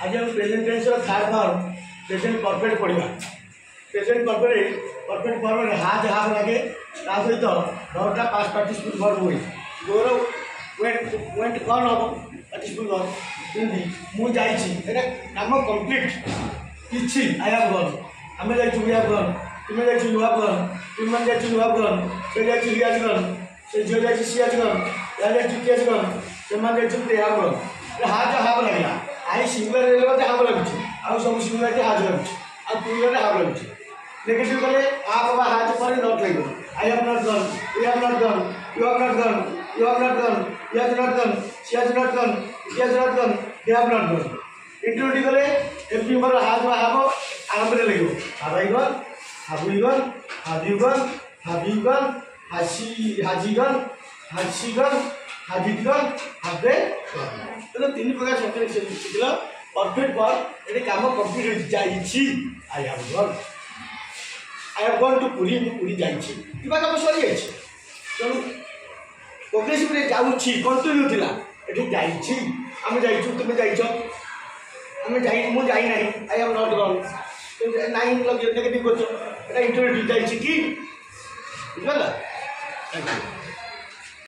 आज हम present tense third form present perfect पढ़ा। प्रेजेंट परफेक्ट फॉर्म में हाज हाफ लगे ता सहित दरटा पास्ट पार्टिसिपल वर्ब हुए दोर वेंट कौन हम पार्टिसिपल वर्ब सेमती मु जाइछि एटा काम कंप्लीट किछि आई हैव गन हमें जाइछु वी हैव गन तुमे जाइछु यू हैव गन तुम मन जाइछु यू हैव गन से जाइछु ही हैज गन से जो जाइछु सी हैज गन या जाइछु की हैज गन से मन जाइछु ते हैव गन हाज हाफ लगला आई सिंगुलर रे मते हाफ लागुछि आ सब सिंगुलर के हाज लागुछि आ प्लुरल रे हाफ लागुछि नेगेटिव कले आप बा हाज पर नॉट लागो I have not gone we have not gone you have not gone you have not gone he has not gone she has not gone he has not gone they have not gone including कले every member has बा have आरंभ रे लागो have I gone have you gone have you gone have you gone has he gone has he gone has he gone have they तो तीन प्रकार sentence शिखला perfect verb एटी काम कंप्लीट हो जाइछि I have gone to Puri जाइछि किबा काम सरी जाइछि तो प्रोग्रेसिव रे जाउछि कंटिन्यू थिला एटी जाइछि हम जाइछु तुमे जाइछो हम जाई मु जाई नाही आई हैव नॉट गॉन तो नाइन लग नेगेटिव करछो एटा इंटरव्यू जाइछि की बुझला थैंक यू।